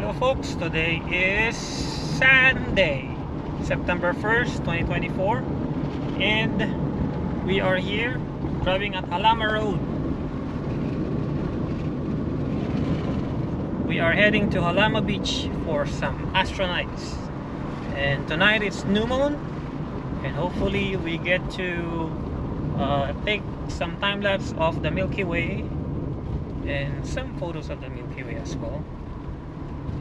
Hello folks, today is Sunday, September 1st, 2024, and we are here driving at Jalama Road. We are heading to Jalama Beach for some astronauts, and tonight it's new moon, and hopefully we get to take some time-lapse of the Milky Way and some photos of the Milky Way as well.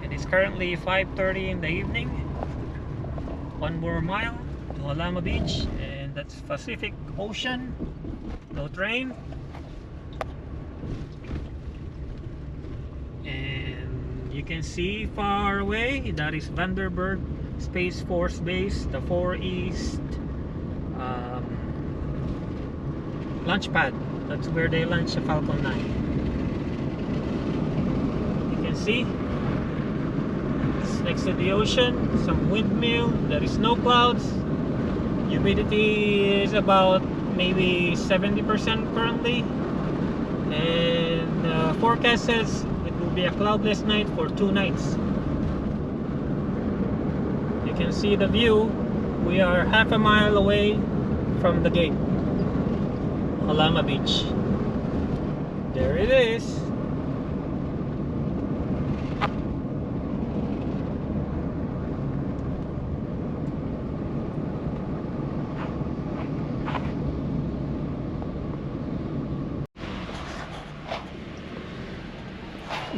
And it's currently 5:30 in the evening. One more mile to Jalama Beach, and that's Pacific Ocean. No train. And you can see far away, that is Vandenberg Space Force Base, the 4 East launch pad. That's where they launch the Falcon 9. You can see it's next to the ocean, some windmill. There is no clouds. Humidity is about maybe 70% currently, and forecast says it will be a cloudless night for 2 nights. You can see the view. We are half a mile away from the gate, Jalama Beach. There it is.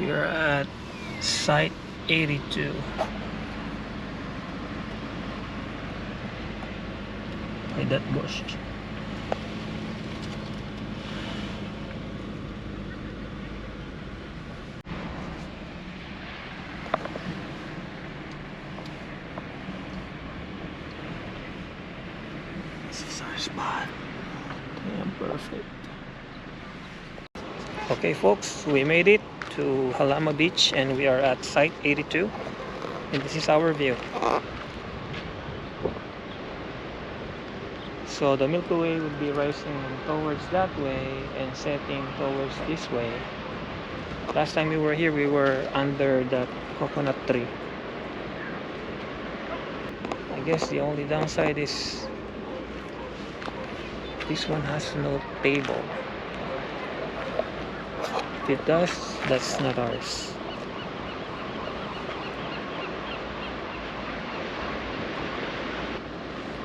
We are at site 82. By that bush. This is our spot. Damn perfect. Okay folks, we made it to Jalama Beach and we are at site 82, and this is our view. So the Milky Way would be rising towards that way and setting towards this way. Last time we were here, we were under that coconut tree. I guess the only downside is this one has no table. If it does, that's not ours.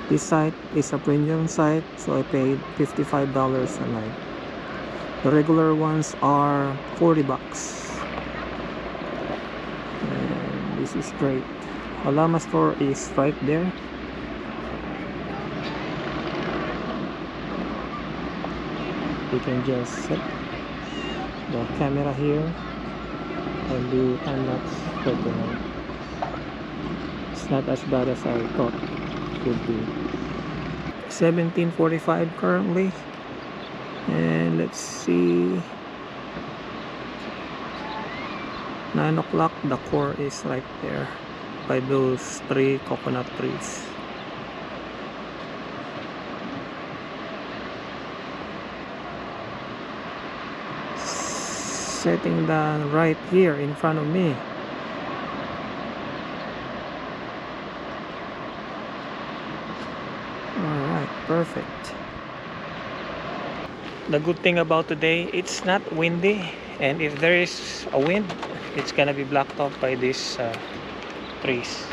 This site is a premium site, so I paid $55 a night. The regular ones are $40. And this is great. Jalama store is right there. You can just set the camera here and do time-lapse for tonight. It's not as bad as I thought it would be. 17:45 currently, and let's see, 9 o'clock. The core is right there by those 3 coconut trees. Setting down right here in front of me. Alright, perfect. The good thing about today, it's not windy, and if there is a wind, it's gonna be blocked off by these trees.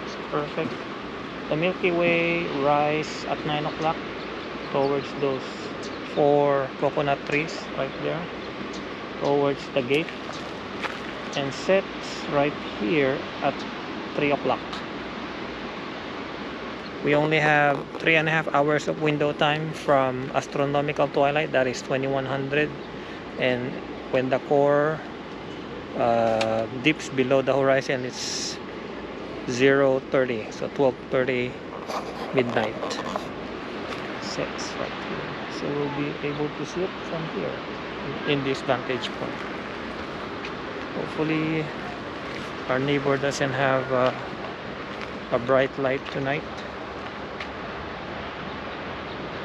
It's perfect. The Milky Way rise at 9 o'clock towards those 4 coconut trees right there, towards the gate, and sets right here at 3 o'clock. We only have 3.5 hours of window time from astronomical twilight, that is 2100, and when the core dips below the horizon, it's 0:30, so 12:30 midnight. Sets right here, so we'll be able to see it from here in this vantage point. Hopefully our neighbor doesn't have a bright light tonight.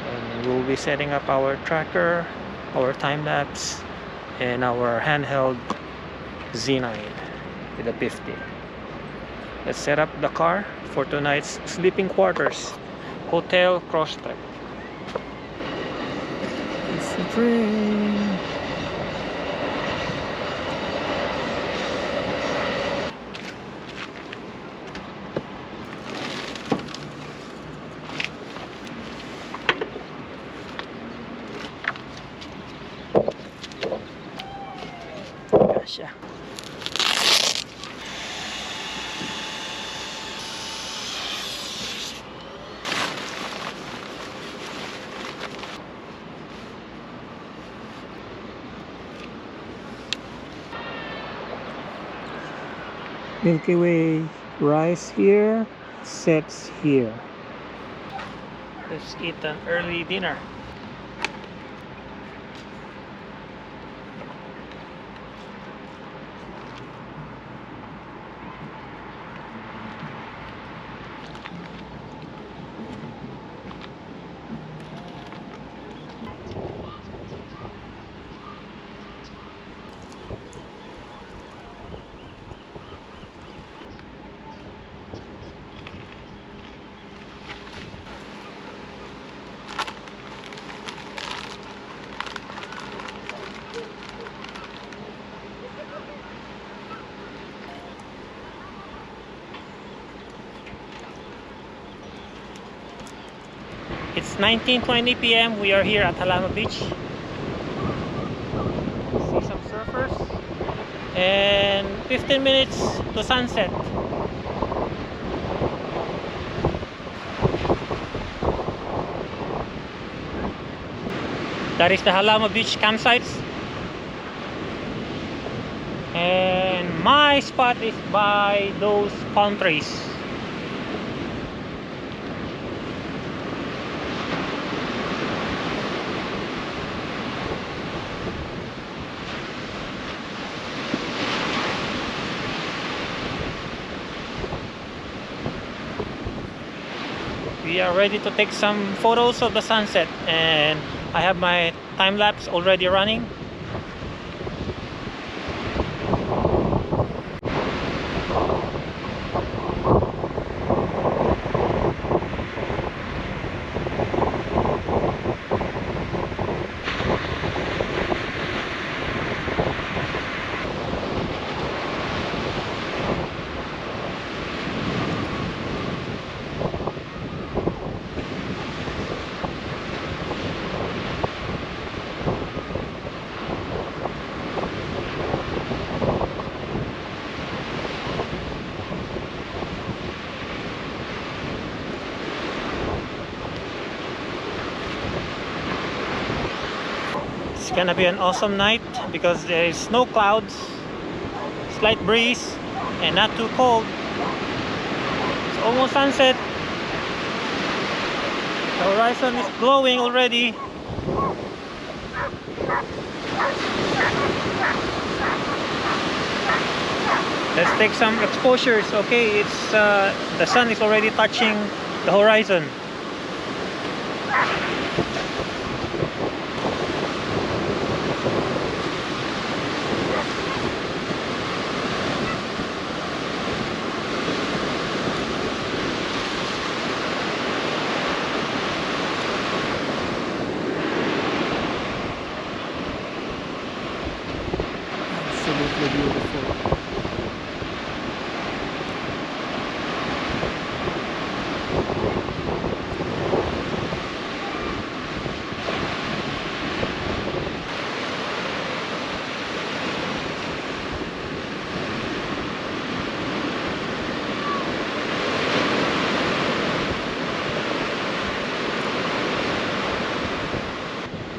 And we'll be setting up our tracker, our time-lapse, and our handheld Z9. with a 50. Let's set up the car for tonight's sleeping quarters. Hotel Crosstrek. It's the train. Gotcha. Milky Way rise here, sets here. Let's eat an early dinner. It's 19:20 p.m. We are here at Jalama Beach. See some surfers. And 15 minutes to sunset. That is the Jalama Beach campsites. And my spot is by those palm trees. We are ready to take some photos of the sunset, and I have my time lapse already running. It's gonna be an awesome night because there is no clouds, slight breeze, and not too cold. It's almost sunset. The horizon is glowing already. Let's take some exposures. Okay, it's the sun is already touching the horizon. Absolutely beautiful.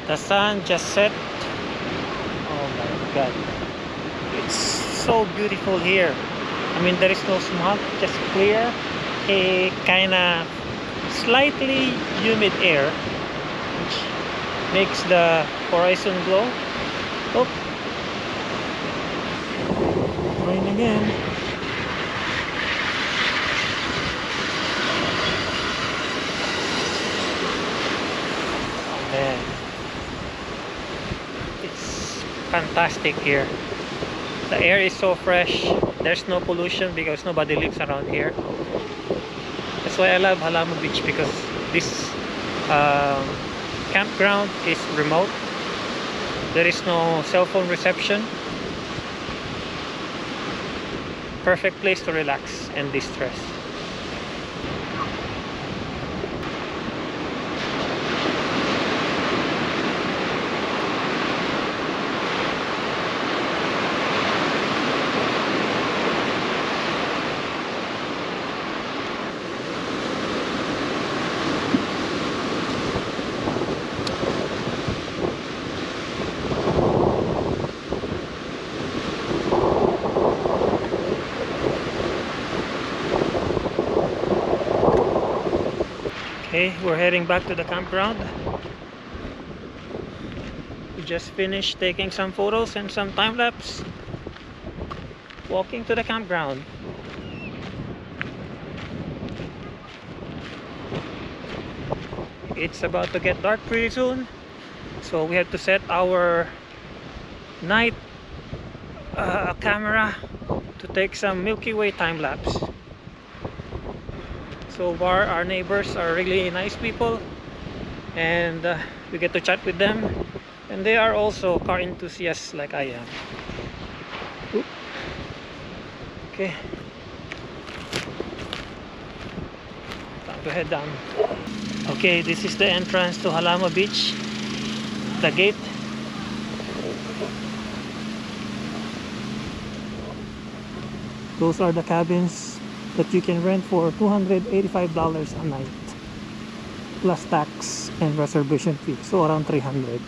The sun just set. Oh my god. It's so beautiful here. I mean, there is no smog, just clear, a kind of slightly humid air, which makes the horizon glow. Oh, rain again. Man, it's fantastic here. The air is so fresh. There's no pollution because nobody lives around here. That's why I love Jalama Beach, because this um, campground is remote. There is no cell phone reception. Perfect place to relax and distress. Okay, we're heading back to the campground. We just finished taking some photos and some time lapse walking to the campground. It's about to get dark pretty soon, so we have to set our night camera to take some Milky Way time lapse. So far our neighbors are really nice people, and we get to chat with them, and they are also car enthusiasts like I am. Oop. Okay, time to head down. Okay, this is the entrance to Jalama Beach, the gate. Those are the cabins that you can rent for $285 a night, plus tax and reservation fee, so around $300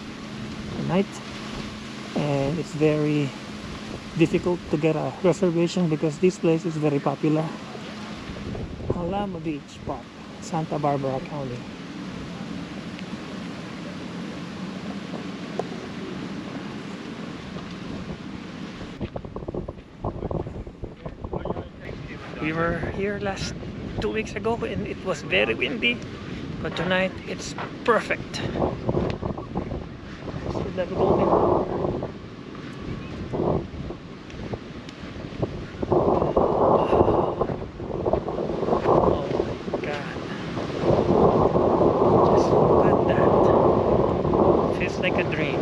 a night. And it's very difficult to get a reservation because this place is very popular. Jalama Beach Park, Santa Barbara County. We were here last 2 weeks ago and it was very windy, but tonight it's perfect. See that golden? Like a dream.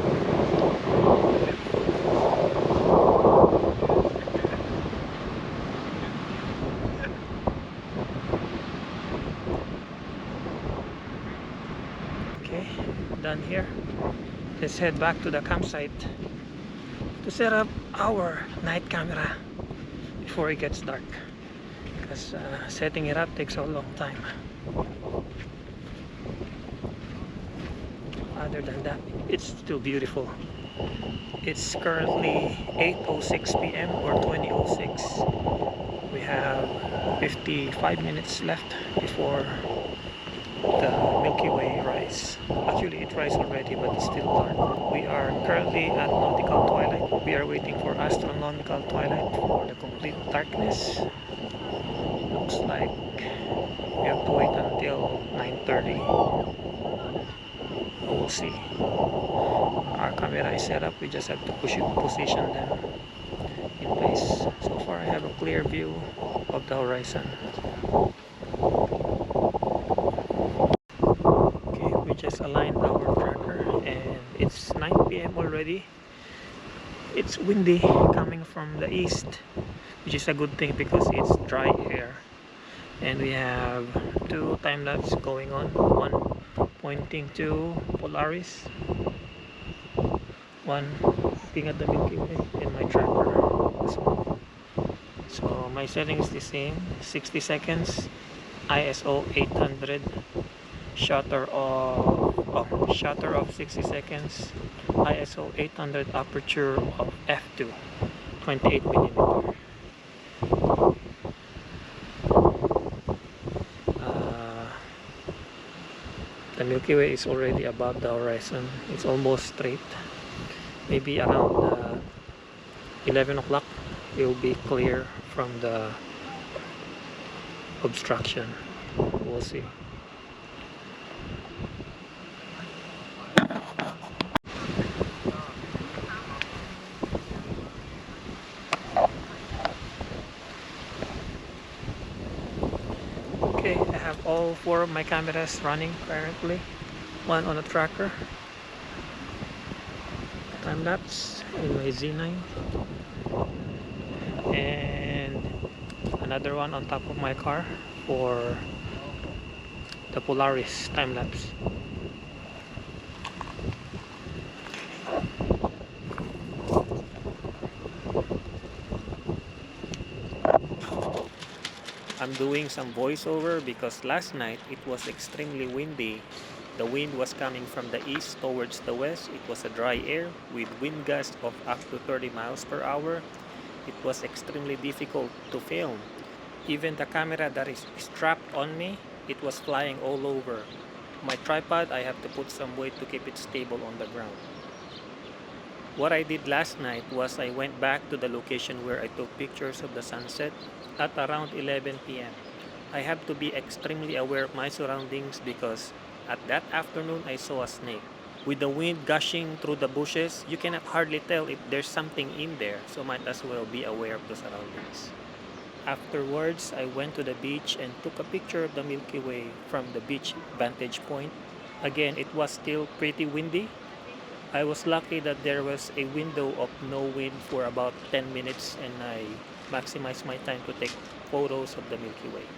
Okay, done here. Let's head back to the campsite to set up our night camera before it gets dark, because setting it up takes a long time. Other than that, it's still beautiful. It's currently 8:06 p.m. or 20:06. We have 55 minutes left before the Milky Way rise. Actually, it rises already, but it's still dark. We are currently at nautical twilight. We are waiting for astronomical twilight for the complete darkness. Looks like we have to wait until 9:30. We'll see. Our camera is set up, we just have to position them in place. So far I have a clear view of the horizon. Okay, we just aligned our tracker and it's 9 p.m. already. It's windy coming from the east, which is a good thing because it's dry air. And we have 2 time lapse going on, one pointing to Polaris, one looking at the Milky Way, and my tracker. So my setting is the same: 60 seconds, ISO 800, shutter of 60 seconds, ISO 800, aperture of f2, 28mm. The Milky Way is already above the horizon. It's almost straight. Maybe around 11 o'clock it will be clear from the obstruction. We'll see. Okay, I have all four of my cameras running currently. One on a tracker, time lapse in my Z9, and another one on top of my car for the Polaris time lapse. I'm doing some voiceover because last night it was extremely windy. The wind was coming from the east towards the west. It was a dry air with wind gusts of up to 30 miles per hour. It was extremely difficult to film. Even the camera that is strapped on me, it was flying all over. My tripod, I have to put some weight to keep it stable on the ground. What I did last night was I went back to the location where I took pictures of the sunset at around 11 p.m. I have to be extremely aware of my surroundings because at that afternoon I saw a snake. With the wind gushing through the bushes, you cannot hardly tell if there's something in there, so might as well be aware of the surroundings. Afterwards, I went to the beach and took a picture of the Milky Way from the beach vantage point. Again, it was still pretty windy. I was lucky that there was a window of no wind for about 10 minutes and I maximized my time to take photos of the Milky Way.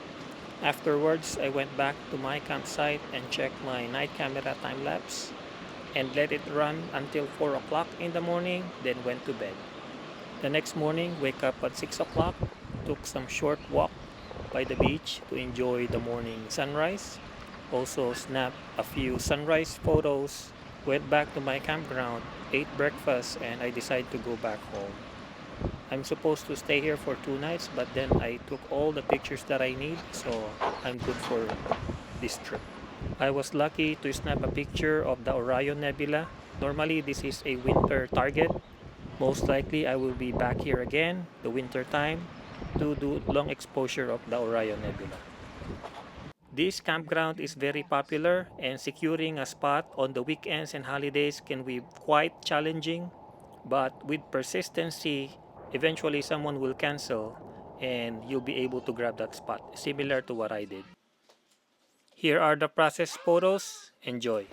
Afterwards, I went back to my campsite and checked my night camera time lapse and let it run until 4 o'clock in the morning, then went to bed. The next morning, wake up at 6 o'clock, took some short walk by the beach to enjoy the morning sunrise. Also snapped a few sunrise photos, went back to my campground, ate breakfast, and I decided to go back home. I'm supposed to stay here for 2 nights, but then I took all the pictures that I need, so I'm good for this trip. I was lucky to snap a picture of the Orion Nebula. Normally, this is a winter target. Most likely, I will be back here again, the winter time, to do long exposure of the Orion Nebula. This campground is very popular and securing a spot on the weekends and holidays can be quite challenging, but with persistency, eventually someone will cancel and you'll be able to grab that spot, similar to what I did. Here are the process photos. Enjoy.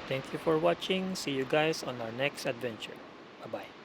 Thank you for watching. See you guys on our next adventure. Bye-bye.